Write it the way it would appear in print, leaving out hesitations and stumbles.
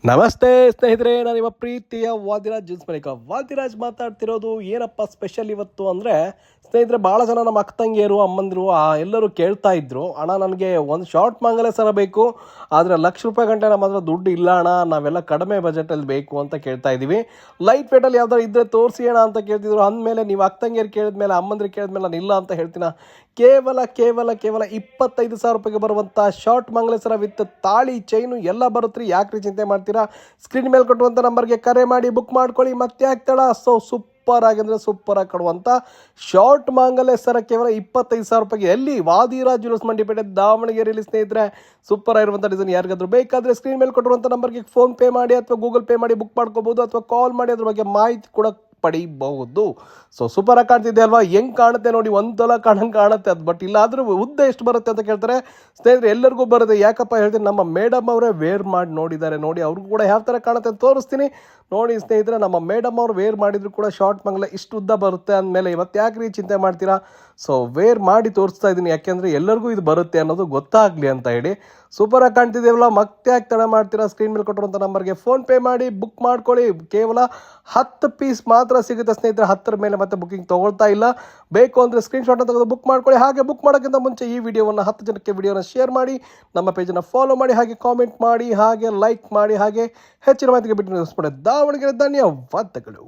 ನಮಸ್ತೆ ಸ್ನೇಹಿತರೆ, ನಾನು ನಿಮ್ಮ ಪ್ರೀತಿಯ ವಾದಿರಾಜ್ ಜೀನ್ಸ್ ಬಳಿಕ ವಾದಿರಾಜ್ ಮಾತಾಡ್ತಿರೋದು. ಏನಪ್ಪ ಸ್ಪೆಷಲ್ ಇವತ್ತು ಅಂದರೆ ಸ್ನೇಹಿತರೆ, ಭಾಳ ಜನ ನಮ್ಮ ಅಕ್ಕ ತಂಗಿಯರು ಅಮ್ಮಂದಿರು ಎಲ್ಲರೂ ಕೇಳ್ತಾ ಇದ್ರು, ಅಣ್ಣ ನನಗೆ ಒಂದು ಶಾರ್ಟ್ ಮಂಗಲ ಸರ ಬೇಕು, ಆದರೆ ₹1,00,000 ಗಂಟೆ ನಮ್ಮ ಹತ್ರ ದುಡ್ಡು ಇಲ್ಲ ಅಣ್ಣ, ನಾವೆಲ್ಲ ಕಡಿಮೆ ಬಜೆಟಲ್ಲಿ ಬೇಕು ಅಂತ ಕೇಳ್ತಾ ಇದ್ದೀವಿ. ಲೈಟ್ ವೇಟಲ್ಲಿ ಯಾವ್ದಾರು ಇದ್ದರೆ ತೋರಿಸಿ ಅಣ್ಣ ಅಂತ ಕೇಳ್ತಿದ್ರು. ಅಂದಮೇಲೆ ನೀವು ಅಕ್ಕ ತಂಗಿಯರು ಕೇಳಿದ್ಮೇಲೆ ಅಮ್ಮಂದಿರು ಕೇಳಿದ್ಮೇಲೆ ನಾನು ಇಲ್ಲ ಅಂತ ಹೇಳ್ತೀನಿ. ಕೇವಲ 25,000 ಬರುವಂಥ ಶಾರ್ಟ್ ಮಂಗಲೇಶ್ವರ ವಿತ್ ತಾಳಿ ಚೈನು ಎಲ್ಲ ಬರುತ್ತೆ ರೀ. ಯಾಕೆ ರೀ ಚಿಂತೆ ಮಾಡ್ತೀರಾ? ಸ್ಕ್ರೀನ್ ಮೇಲೆ ಕೊಟ್ಟುವಂಥ ನಂಬರ್ಗೆ ಕರೆ ಮಾಡಿ ಬುಕ್ ಮಾಡ್ಕೊಳ್ಳಿ. ಮತ್ತೆ ಆಗ್ತಾಳ ಸೂಪರ್ ಆಗಿದ್ರೆ ಸೂಪರ್ ಆಗಿ ಕೊಡುವಂಥ ಶಾರ್ಟ್ ಮಂಗಲೇಶ್ವರ ಕೇವಲ 25,000 ಎಲ್ಲಿ? ವಾದಿರಾಜ್ ಜ್ಯುವೆಲ್ಲರ್ಸ್ ಮಂಡಿಪೇಟೆ ದಾವಣಗೆರೆಯಲ್ಲಿ ಸ್ನೇಹಿತರೆ. ಸೂಪರ್ ಆಗಿರುವಂಥ ಡಿಸೈನ್ ಯಾರಿಗಾದ್ರೂ ಬೇಕಾದರೆ ಸ್ಕ್ರೀನ್ ಮೇಲೆ ಕೊಟ್ಟಿರುವಂಥ ನಂಬರ್ಗೆ ಫೋನ್ ಪೇ ಮಾಡಿ ಅಥವಾ ಗೂಗಲ್ ಪೇ ಮಾಡಿ ಬುಕ್ ಮಾಡ್ಕೋಬೋದು, ಅಥವಾ ಕಾಲ್ ಮಾಡಿ ಅದ್ರ ಬಗ್ಗೆ ಮಾಹಿತಿ ಕೂಡ ಪಡಿಬಹುದು. ಸೂಪರ್ ಆಗಿ ಕಾಣ್ತಿದೆ ಅಲ್ವಾ? ಹೆಂಗ್ ಕಾಣುತ್ತೆ ನೋಡಿ, ಒಂದಲ್ಲ ಕಾಣುತ್ತೆ ಅದು. ಬಟ್ ಇಲ್ಲ ಆದ್ರೂ ಉದ್ದ ಎಷ್ಟು ಬರುತ್ತೆ ಅಂತ ಕೇಳ್ತಾರೆ ಸ್ನೇಹಿತರೆ. ಎಲ್ಲರಿಗೂ ಬರುತ್ತೆ. ಯಾಕಪ್ಪ ಹೇಳ್ತೀನಿ, ನಮ್ಮ ಮೇಡಮ್ ಅವರೇ ವೇರ್ ಮಾಡಿ ನೋಡಿದ್ದಾರೆ. ನೋಡಿ, ಅವ್ರಿಗೂ ಕೂಡ ಯಾವ ಥರ ಕಾಣುತ್ತೆ ಅಂತ ತೋರಿಸ್ತೀನಿ ನೋಡಿ ಸ್ನೇಹಿತರೆ. ನಮ್ಮ ಮೇಡಮ್ ಅವ್ರು ವೇರ್ ಮಾಡಿದ್ರು ಕೂಡ ಶಾರ್ಟ್ ಮಂಗಲ ಇಷ್ಟು ಉದ್ದ ಬರುತ್ತೆ ಅಂದಮೇಲೆ ಇವತ್ತು ಯಾಕೆ ರೀ ಚಿಂತೆ ಮಾಡ್ತೀರಾ? ವೇರ್ ಮಾಡಿ ತೋರಿಸ್ತಾ ಇದ್ದೀನಿ, ಯಾಕೆಂದರೆ ಎಲ್ಲರಿಗೂ ಇದು ಬರುತ್ತೆ ಅನ್ನೋದು ಗೊತ್ತಾಗಲಿ ಅಂತ ಹೇಳಿ. ಸೂಪರ್ ಆಗಿ ಕಾಣ್ತಿದ್ದೇವಲ್ಲ, ಮತ್ತೆ ಯಾಕೆ ತಡ ಮಾಡ್ತೀರಾ? ಸ್ಕ್ರೀನ್ ಮೇಲೆ ಕೊಟ್ಟಿರುವಂಥ ನಂಬರ್ಗೆ ಫೋನ್ ಪೇ ಮಾಡಿ ಬುಕ್ ಮಾಡ್ಕೊಳ್ಳಿ. ಕೇವಲ 10 ಪೀಸ್ ಮಾತ್ರ ಸಿಗುತ್ತೆ ಸ್ನೇಹಿತರೆ. 10 ಮೇಲೆ ಮತ್ತೆ ಬುಕ್ಕಿಂಗ್ ತೊಗೊಳ್ತಾ ಇಲ್ಲ. ಬೇಕು ಅಂದರೆ ಸ್ಕ್ರೀನ್ಶಾಟ್ನ ತೆಗೆದು ಬುಕ್ ಮಾಡ್ಕೊಳ್ಳಿ. ಹಾಗೆ ಬುಕ್ ಮಾಡೋಕ್ಕಿಂತ ಮುಂಚೆ ಈ ವಿಡಿಯೋವನ್ನು 10 ಜನಕ್ಕೆ ವಿಡಿಯೋನ ಶೇರ್ ಮಾಡಿ, ನಮ್ಮ ಪೇಜನ್ನು ಫಾಲೋ ಮಾಡಿ, ಹಾಗೆ ಕಾಮೆಂಟ್ ಮಾಡಿ, ಹಾಗೆ ಲೈಕ್ ಮಾಡಿ, ಹಾಗೆ ಹೆಚ್ಚಿನ ಮಾಹಿತಿಗೆ ಬಿಟ್ಟು ದಾವಣಗೆರೆ ಧನ್ಯವಾದಗಳು.